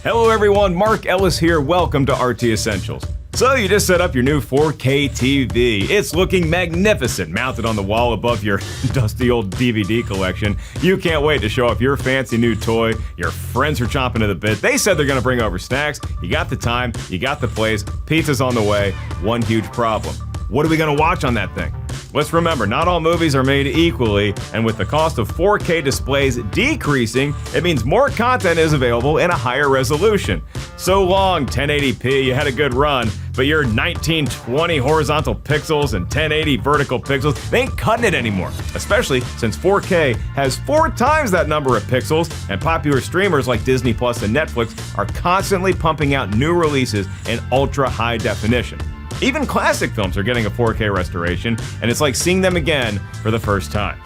Hello everyone, Mark Ellis here, welcome to RT Essentials. So you just set up your new 4K TV. It's looking magnificent, mounted on the wall above your dusty old DVD collection. You can't wait to show off your fancy new toy. Your friends are chomping at the bit. They said they're gonna bring over snacks. You got the time, you got the place, pizza's on the way. One huge problem. What are we gonna watch on that thing? Let's remember, not all movies are made equally, and with the cost of 4K displays decreasing, it means more content is available in a higher resolution. So long, 1080p, you had a good run, but your 1920 horizontal pixels and 1080 vertical pixels, they ain't cutting it anymore, especially since 4K has 4 times that number of pixels, and popular streamers like Disney Plus and Netflix are constantly pumping out new releases in ultra high definition. Even classic films are getting a 4K restoration, and it's like seeing them again for the first time.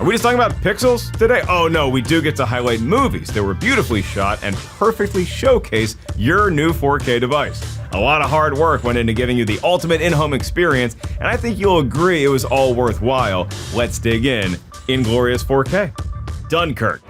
Are we just talking about pixels today? Oh no, we do get to highlight movies that were beautifully shot and perfectly showcase your new 4K device. A lot of hard work went into giving you the ultimate in-home experience, and I think you'll agree it was all worthwhile. Let's dig in glorious 4K. Dunkirk.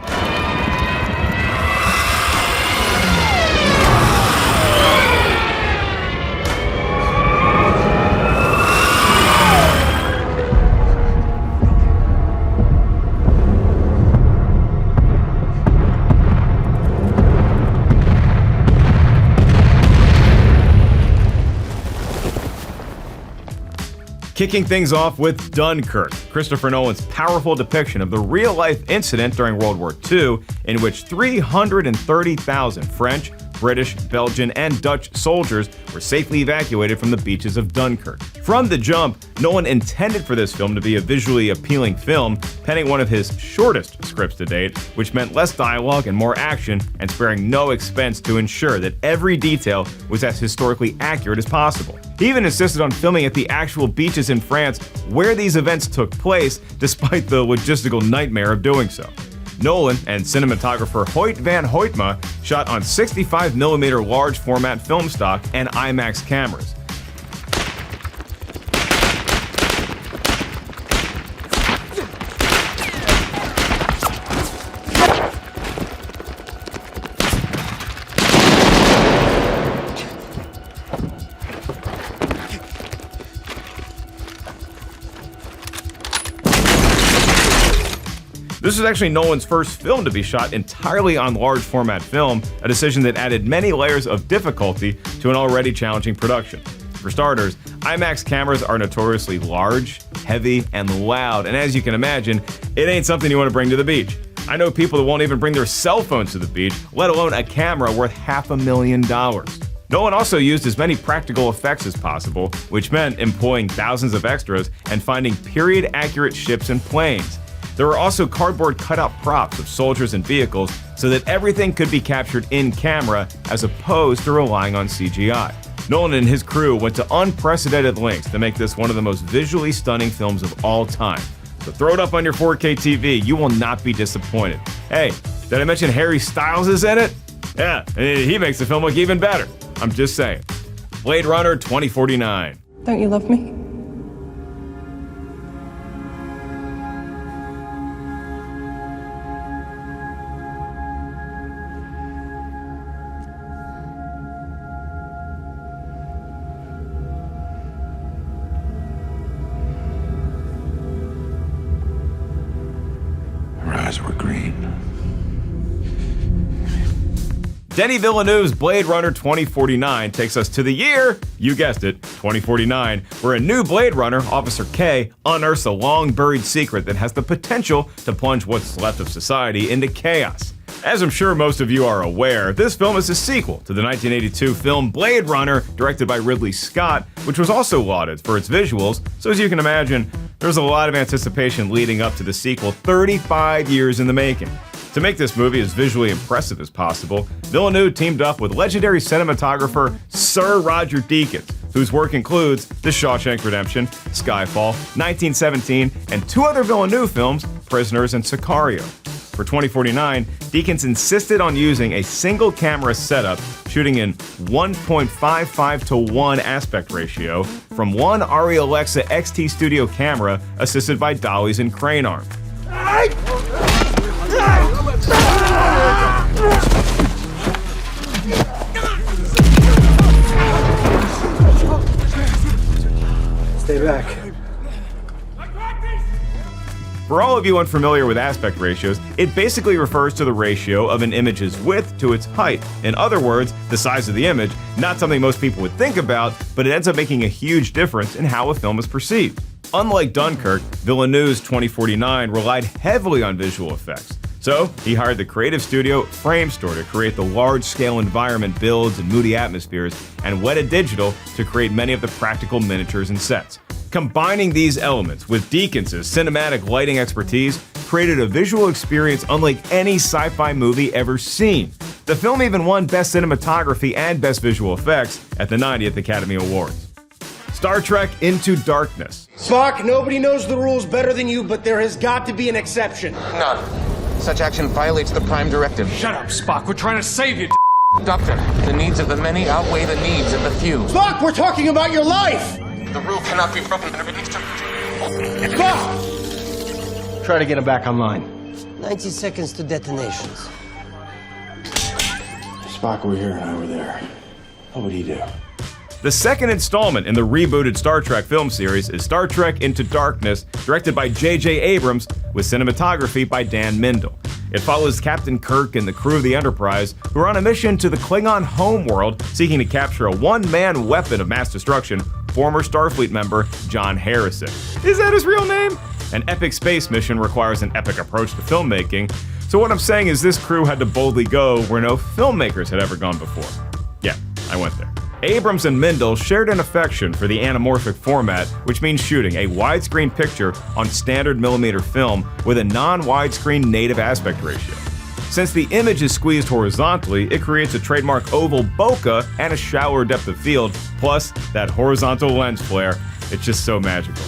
Kicking things off with Dunkirk, Christopher Nolan's powerful depiction of the real-life incident during World War II in which 330,000 French, British, Belgian, and Dutch soldiers were safely evacuated from the beaches of Dunkirk. From the jump, Nolan intended for this film to be a visually appealing film, penning one of his shortest scripts to date, which meant less dialogue and more action, and sparing no expense to ensure that every detail was as historically accurate as possible. He even insisted on filming at the actual beaches in France where these events took place, despite the logistical nightmare of doing so. Nolan and cinematographer Hoyt van Hoytma shot on 65mm large format film stock and IMAX cameras. This was actually Nolan's first film to be shot entirely on large format film, a decision that added many layers of difficulty to an already challenging production. For starters, IMAX cameras are notoriously large, heavy, and loud, and as you can imagine, it ain't something you want to bring to the beach. I know people that won't even bring their cell phones to the beach, let alone a camera worth $500,000. Nolan also used as many practical effects as possible, which meant employing thousands of extras and finding period-accurate ships and planes. There were also cardboard cutout props of soldiers and vehicles so that everything could be captured in camera as opposed to relying on CGI. Nolan and his crew went to unprecedented lengths to make this one of the most visually stunning films of all time. So throw it up on your 4K TV, you will not be disappointed. Hey, did I mention Harry Styles is in it? Yeah, he makes the film look even better. I'm just saying. Blade Runner 2049. Don't you love me? Were green. Denis Villeneuve's Blade Runner 2049 takes us to the year, you guessed it, 2049, where a new Blade Runner, Officer K, unearths a long-buried secret that has the potential to plunge what's left of society into chaos. As I'm sure most of you are aware, this film is a sequel to the 1982 film Blade Runner, directed by Ridley Scott, which was also lauded for its visuals, so as you can imagine, there's a lot of anticipation leading up to the sequel 35 years in the making. To make this movie as visually impressive as possible, Villeneuve teamed up with legendary cinematographer Sir Roger Deakins, whose work includes The Shawshank Redemption, Skyfall, 1917, and 2 other Villeneuve films, Prisoners and Sicario. For 2049, Deakins insisted on using a single camera setup, shooting in 1.55:1 aspect ratio from one Arri Alexa XT Studio camera assisted by dollies and crane arm. all of you unfamiliar with aspect ratios, it basically refers to the ratio of an image's width to its height. In other words, the size of the image, not something most people would think about, but it ends up making a huge difference in how a film is perceived. Unlike Dunkirk, Villeneuve's 2049 relied heavily on visual effects. So, he hired the creative studio Framestore to create the large-scale environment builds and moody atmospheres, and Weta Digital to create many of the practical miniatures and sets. Combining these elements with Deakins' cinematic lighting expertise created a visual experience unlike any sci-fi movie ever seen. The film even won Best Cinematography and Best Visual Effects at the 90th Academy Awards. Star Trek Into Darkness. Spock, nobody knows the rules better than you, but there has got to be an exception. None. Such action violates the Prime Directive. Shut up, Spock. We're trying to save you. Doctor, the needs of the many outweigh the needs of the few. Spock, we're talking about your life! The rule cannot be broken. Spock! Try to get him back online. 90 seconds to detonations. Spock over here and I were there. What would he do? The second installment in the rebooted Star Trek film series is Star Trek Into Darkness, directed by J.J. Abrams, with cinematography by Dan Mindel. It follows Captain Kirk and the crew of the Enterprise, who are on a mission to the Klingon homeworld seeking to capture a one-man weapon of mass destruction, former Starfleet member John Harrison. Is that his real name? An epic space mission requires an epic approach to filmmaking, so what I'm saying is this crew had to boldly go where no filmmakers had ever gone before. Yeah, I went there. Abrams and Mindel shared an affection for the anamorphic format, which means shooting a widescreen picture on standard millimeter film with a non-widescreen native aspect ratio. Since the image is squeezed horizontally, it creates a trademark oval bokeh and a shallower depth of field, plus that horizontal lens flare. It's just so magical.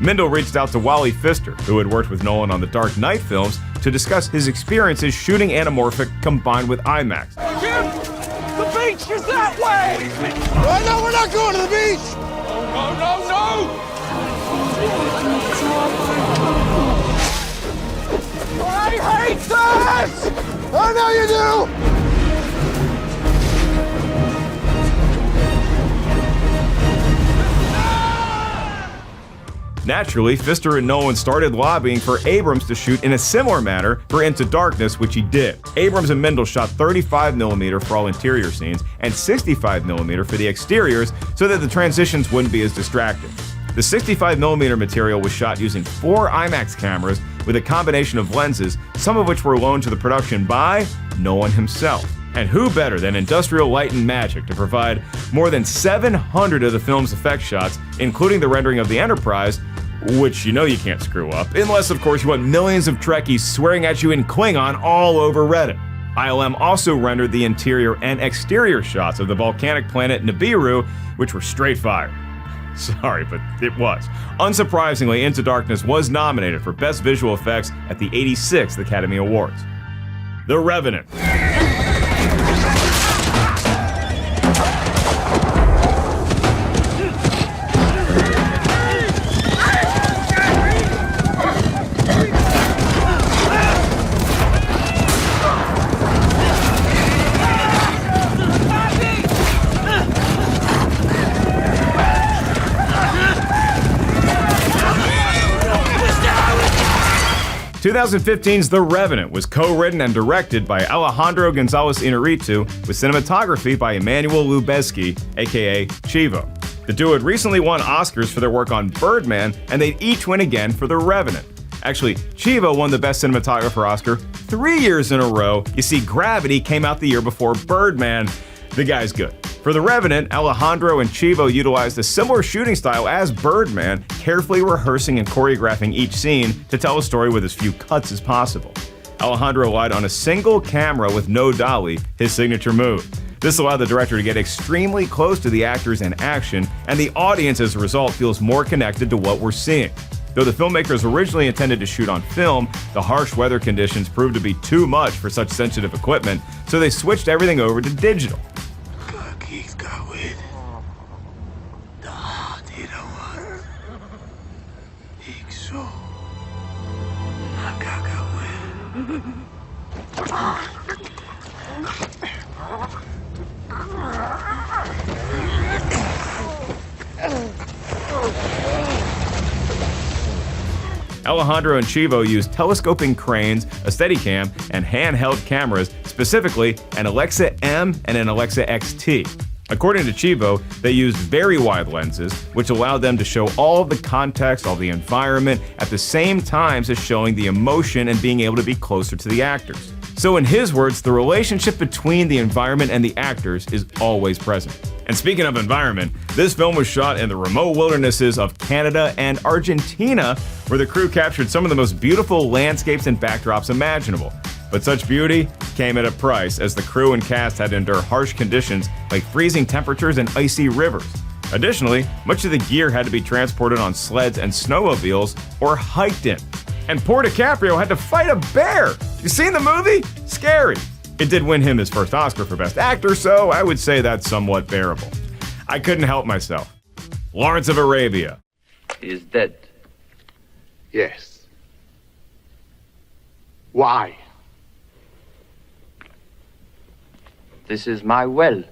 Mindel reached out to Wally Pfister, who had worked with Nolan on the Dark Knight films, to discuss his experiences shooting anamorphic combined with IMAX. The beach is that way! Oh, no, we're not going to the beach! No! I hate this! I know you do! Naturally, Pfister and Nolan started lobbying for Abrams to shoot in a similar manner for Into Darkness, which he did. Abrams and Mindel shot 35mm for all interior scenes and 65mm for the exteriors so that the transitions wouldn't be as distracting. The 65mm material was shot using 4 IMAX cameras with a combination of lenses, some of which were loaned to the production by Nolan himself. And who better than Industrial Light and Magic to provide more than 700 of the film's effect shots, including the rendering of the Enterprise, which you know you can't screw up, unless of course you want millions of Trekkies swearing at you in Klingon all over Reddit. ILM also rendered the interior and exterior shots of the volcanic planet Nibiru, which were straight fire. Sorry, but it was. Unsurprisingly, Into Darkness was nominated for Best Visual Effects at the 86th Academy Awards. The Revenant. 2015's The Revenant was co-written and directed by Alejandro González Iñárritu with cinematography by Emmanuel Lubezki, aka Chivo. The duo had recently won Oscars for their work on Birdman, and they'd each win again for The Revenant. Actually, Chivo won the Best Cinematographer Oscar 3 years in a row. You see, Gravity came out the year before Birdman. The guy's good. For The Revenant, Alejandro and Chivo utilized a similar shooting style as Birdman, carefully rehearsing and choreographing each scene to tell a story with as few cuts as possible. Alejandro relied on a single camera with no dolly, his signature move. This allowed the director to get extremely close to the actors and action, and the audience as a result feels more connected to what we're seeing. Though the filmmakers originally intended to shoot on film, the harsh weather conditions proved to be too much for such sensitive equipment, so they switched everything over to digital. Alejandro and Chivo used telescoping cranes, a Steadicam, and handheld cameras, specifically an Alexa M and an Alexa XT. According to Chivo, they used very wide lenses, which allowed them to show all of the context, all the environment, at the same time as showing the emotion and being able to be closer to the actors. So in his words, the relationship between the environment and the actors is always present. And speaking of environment, this film was shot in the remote wildernesses of Canada and Argentina, where the crew captured some of the most beautiful landscapes and backdrops imaginable. But such beauty came at a price, as the crew and cast had to endure harsh conditions like freezing temperatures and icy rivers. Additionally, much of the gear had to be transported on sleds and snowmobiles or hiked in. And poor DiCaprio had to fight a bear! You seen the movie? Scary! It did win him his first Oscar for Best Actor, so I would say that's somewhat bearable. I couldn't help myself. Lawrence of Arabia. He is dead. Yes. Why? This is my well.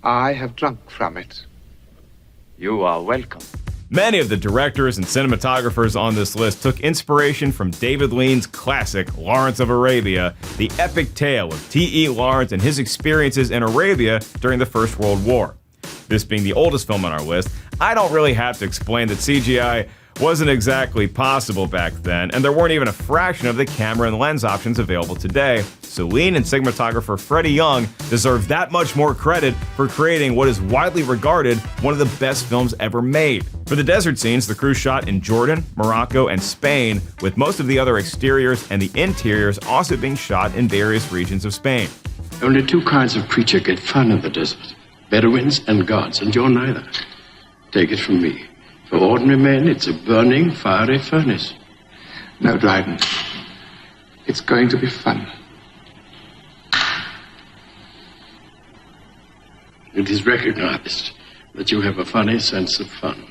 I have drunk from it. You are welcome. Many of the directors and cinematographers on this list took inspiration from David Lean's classic Lawrence of Arabia, the epic tale of T.E. Lawrence and his experiences in Arabia during the First World War. This being the oldest film on our list, I don't really have to explain that CGI wasn't exactly possible back then, and there weren't even a fraction of the camera and lens options available today, so Lean and cinematographer Freddie Young deserve that much more credit for creating what is widely regarded one of the best films ever made. For the desert scenes, the crew shot in Jordan, Morocco, and Spain, with most of the other exteriors and the interiors also being shot in various regions of Spain. Only two kinds of creature get fun in the desert: Bedouins and gods, and you're neither. Take it from me. For ordinary men, it's a burning, fiery furnace. No, Dryden. It's going to be fun. It is recognized that you have a funny sense of fun.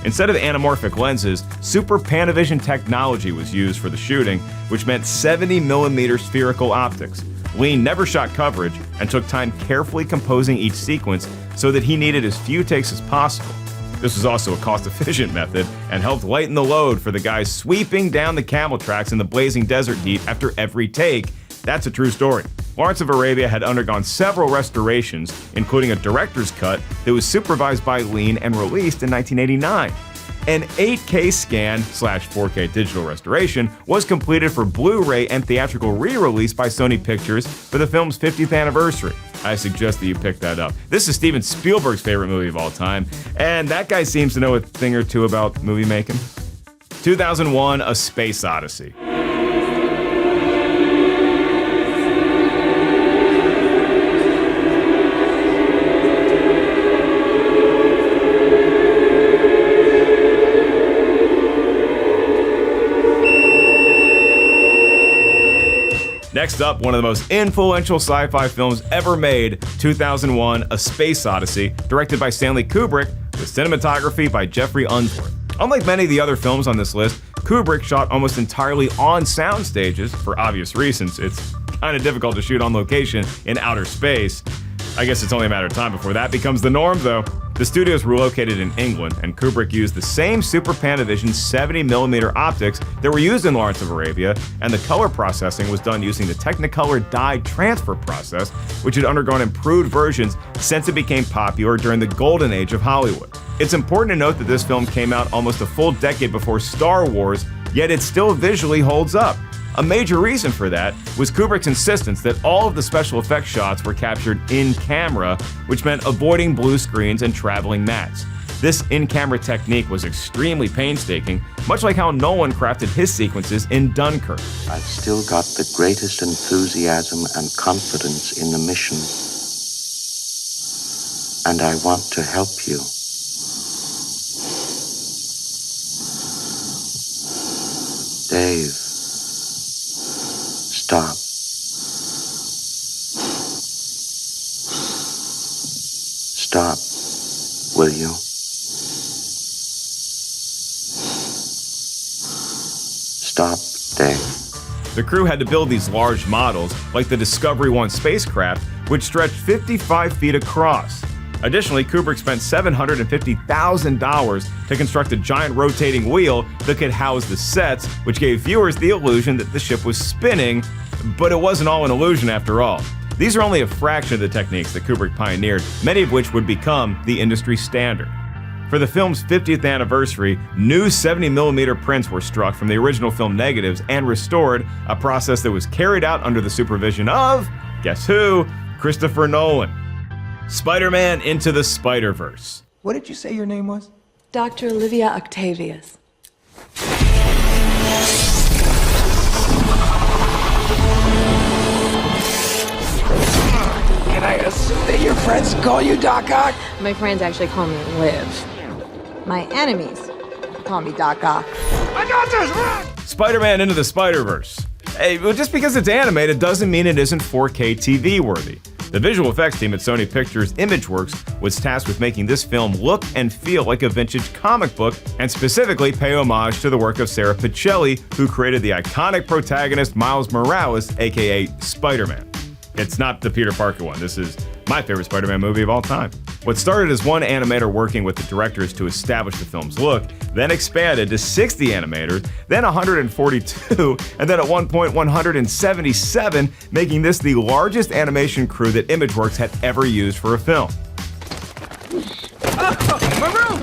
Instead of anamorphic lenses, Super Panavision technology was used for the shooting, which meant 70mm spherical optics. Lean never shot coverage and took time carefully composing each sequence so that he needed as few takes as possible. This was also a cost-efficient method and helped lighten the load for the guys sweeping down the camel tracks in the blazing desert heat after every take. That's a true story. Lawrence of Arabia had undergone several restorations, including a director's cut that was supervised by Lean and released in 1989. An 8K scan/4K digital restoration was completed for Blu-ray and theatrical re-release by Sony Pictures for the film's 50th anniversary. I suggest that you pick that up. This is Steven Spielberg's favorite movie of all time, and that guy seems to know a thing or two about movie making. 2001: A Space Odyssey. Next up, one of the most influential sci-fi films ever made, 2001: A Space Odyssey, directed by Stanley Kubrick, with cinematography by Jeffrey Unsworth. Unlike many of the other films on this list, Kubrick shot almost entirely on sound stages. For obvious reasons, it's kind of difficult to shoot on location in outer space. I guess it's only a matter of time before that becomes the norm, though. The studios were located in England, and Kubrick used the same Super Panavision 70mm optics that were used in Lawrence of Arabia, and the color processing was done using the Technicolor dye transfer process, which had undergone improved versions since it became popular during the golden age of Hollywood. It's important to note that this film came out almost a full decade before Star Wars, yet it still visually holds up. A major reason for that was Kubrick's insistence that all of the special effects shots were captured in camera, which meant avoiding blue screens and traveling mats. This in-camera technique was extremely painstaking, much like how Nolan crafted his sequences in Dunkirk. I've still got the greatest enthusiasm and confidence in the mission, and I want to help you. Dave. Stop. Stop, will you? Stop, Dave. The crew had to build these large models, like the Discovery 1 spacecraft, which stretched 55 feet across. Additionally, Kubrick spent $750,000 to construct a giant rotating wheel that could house the sets, which gave viewers the illusion that the ship was spinning, but it wasn't all an illusion after all. These are only a fraction of the techniques that Kubrick pioneered, many of which would become the industry standard. For the film's 50th anniversary, new 70mm prints were struck from the original film negatives and restored, a process that was carried out under the supervision of, guess who? Christopher Nolan. Spider-Man Into the Spider-Verse. What did you say your name was? Dr. Olivia Octavius. Can I assume that your friends call you Doc Ock? My friends actually call me Liv. My enemies call me Doc Ock. I got this! Spider-Man Into the Spider-Verse. Hey, well, just because it's animated doesn't mean it isn't 4K TV worthy. The visual effects team at Sony Pictures Imageworks was tasked with making this film look and feel like a vintage comic book, and specifically pay homage to the work of Sarah Pichelli, who created the iconic protagonist Miles Morales, aka Spider-Man. It's not the Peter Parker one. This is my favorite Spider-Man movie of all time. What started as one animator working with the directors to establish the film's look, then expanded to 60 animators, then 142, and then at one point 177, making this the largest animation crew that Imageworks had ever used for a film. My room!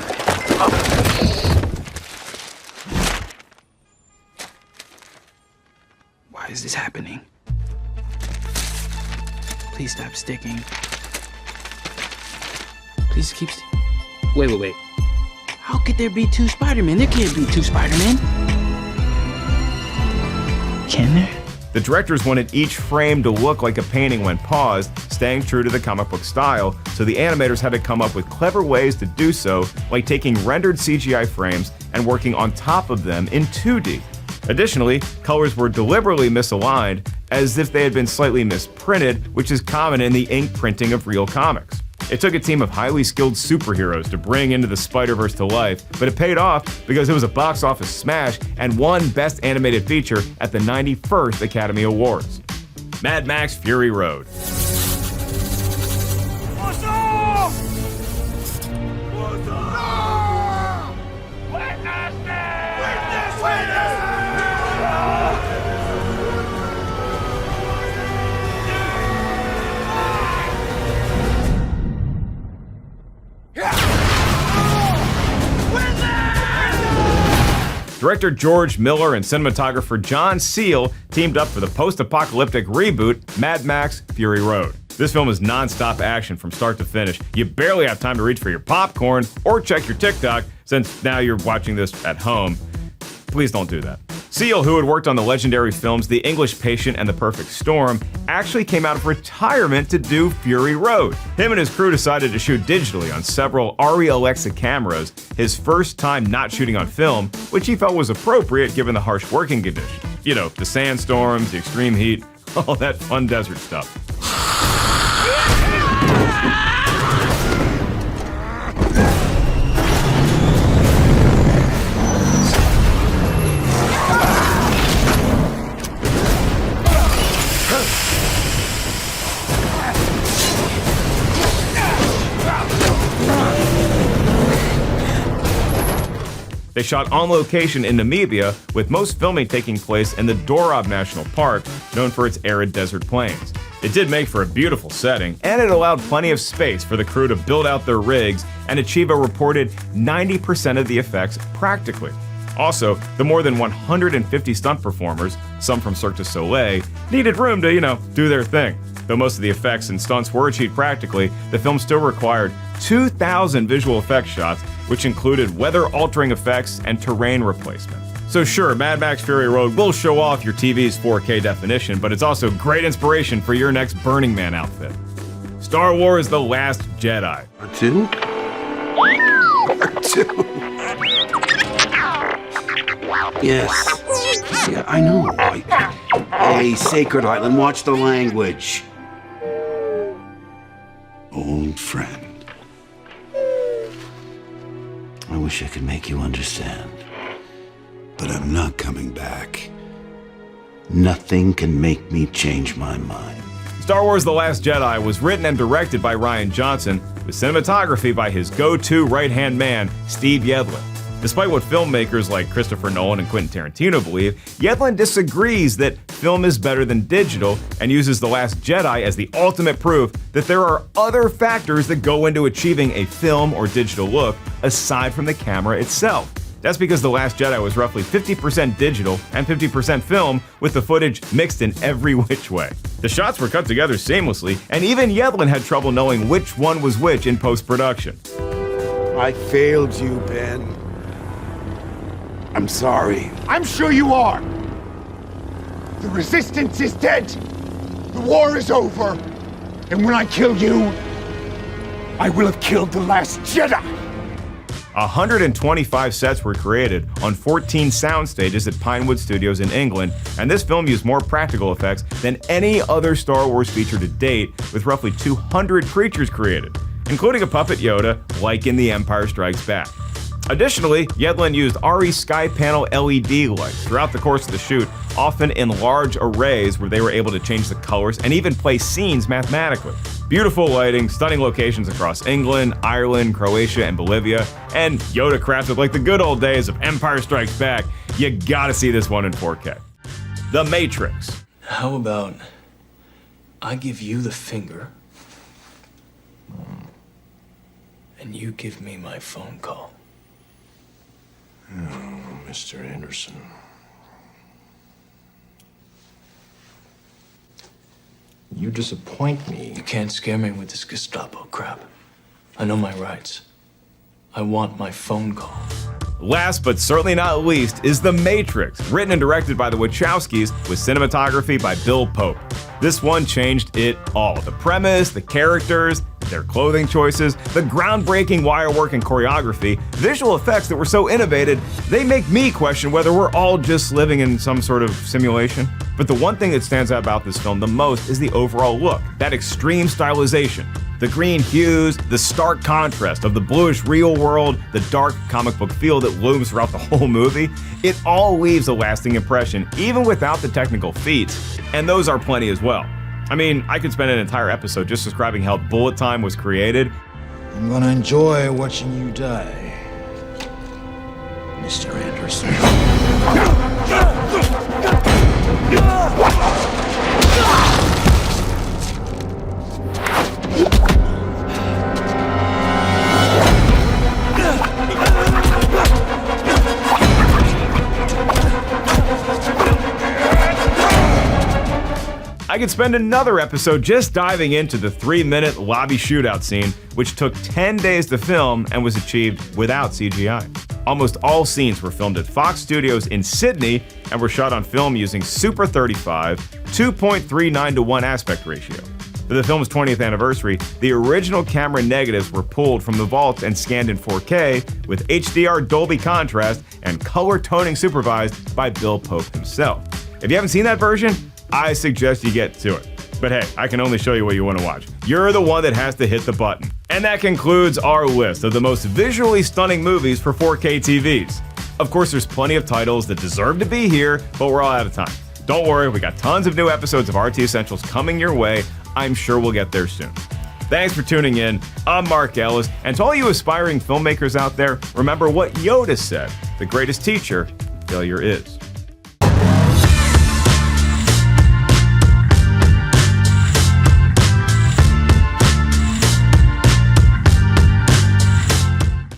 Why is this happening? Please stop sticking. Please keep Wait. How could there be two Spider-Men? There can't be two Spider-Men. Can there? The directors wanted each frame to look like a painting when paused, staying true to the comic book style, so the animators had to come up with clever ways to do so, like taking rendered CGI frames and working on top of them in 2D. Additionally, colors were deliberately misaligned, as if they had been slightly misprinted, which is common in the ink printing of real comics. It took a team of highly skilled superheroes to bring Into the Spider-Verse to life, but it paid off because it was a box office smash and won Best Animated Feature at the 91st Academy Awards. Mad Max Fury Road. What's up? What's up? Witness this! Witness! Director George Miller and cinematographer John Seale teamed up for the post-apocalyptic reboot Mad Max Fury Road. This film is non-stop action from start to finish. You barely have time to reach for your popcorn or check your TikTok, since now you're watching this at home. Please don't do that. Seale, who had worked on the legendary films The English Patient and The Perfect Storm, actually came out of retirement to do Fury Road. Him and his crew decided to shoot digitally on several Arri Alexa cameras, his first time not shooting on film, which he felt was appropriate given the harsh working conditions. You know, the sandstorms, the extreme heat, all that fun desert stuff. They shot on location in Namibia, with most filming taking place in the Dorob National Park, known for its arid desert plains. It did make for a beautiful setting, and it allowed plenty of space for the crew to build out their rigs and achieve a reported 90% of the effects practically. Also, the more than 150 stunt performers, some from Cirque du Soleil, needed room to, do their thing. Though most of the effects and stunts were achieved practically, the film still required 2,000 visual effects shots, which included weather-altering effects and terrain replacement. So sure, Mad Max Fury Road will show off your TV's 4K definition, but it's also great inspiration for your next Burning Man outfit. Star Wars: The Last Jedi. Part two? Part two. Yes. Yeah, I know. Hey, Sacred Island, watch the language. Old friend. I wish I could make you understand. But I'm not coming back. Nothing can make me change my mind. Star Wars The Last Jedi was written and directed by Rian Johnson, with cinematography by his go-to right-hand man, Steve Yedlin. Despite what filmmakers like Christopher Nolan and Quentin Tarantino believe, Yedlin disagrees that film is better than digital and uses The Last Jedi as the ultimate proof that there are other factors that go into achieving a film or digital look aside from the camera itself. That's because The Last Jedi was roughly 50% digital and 50% film, with the footage mixed in every which way. The shots were cut together seamlessly, and even Yedlin had trouble knowing which one was which in post-production. I failed you, Ben. I'm sorry. I'm sure you are. The Resistance is dead. The war is over. And when I kill you, I will have killed the last Jedi. 125 sets were created on 14 sound stages at Pinewood Studios in England, and this film used more practical effects than any other Star Wars feature to date, with roughly 200 creatures created, including a puppet Yoda, like in The Empire Strikes Back. Additionally, Yedlin used RE Sky Panel LED lights throughout the course of the shoot, often in large arrays where they were able to change the colors and even place scenes mathematically. Beautiful lighting, stunning locations across England, Ireland, Croatia, and Bolivia, and Yoda crafted like the good old days of Empire Strikes Back. You gotta see this one in 4K. The Matrix. How about I give you the finger, and you give me my phone call? Oh, Mr. Anderson. You disappoint me. You can't scare me with this Gestapo crap. I know my rights. I want my phone call. Last but certainly not least is The Matrix, written and directed by the Wachowskis with cinematography by Bill Pope. This one changed it all. The premise, the characters, their clothing choices, the groundbreaking wire work and choreography, visual effects that were so innovative, they make me question whether we're all just living in some sort of simulation. But the one thing that stands out about this film the most is the overall look, that extreme stylization. The green hues, the stark contrast of the bluish real world, the dark comic book feel that looms throughout the whole movie, it all leaves a lasting impression, even without the technical feats, and those are plenty as well. I mean, I could spend an entire episode just describing how bullet time was created. I'm gonna enjoy watching you die, Mr. Anderson. I could spend another episode just diving into the 3-minute lobby shootout scene, which took 10 days to film and was achieved without CGI. Almost all scenes were filmed at Fox Studios in Sydney and were shot on film using Super 35, 2.39:1 aspect ratio. For the film's 20th anniversary, the original camera negatives were pulled from the vault and scanned in 4K with HDR Dolby contrast and color toning supervised by Bill Pope himself. If you haven't seen that version, I suggest you get to it. But hey, I can only show you what you want to watch. You're the one that has to hit the button. And that concludes our list of the most visually stunning movies for 4K TVs. Of course, there's plenty of titles that deserve to be here, but we're all out of time. Don't worry, we got tons of new episodes of RT Essentials coming your way. I'm sure we'll get there soon. Thanks for tuning in. I'm Mark Ellis, and to all you aspiring filmmakers out there, remember what Yoda said: the greatest teacher, failure is.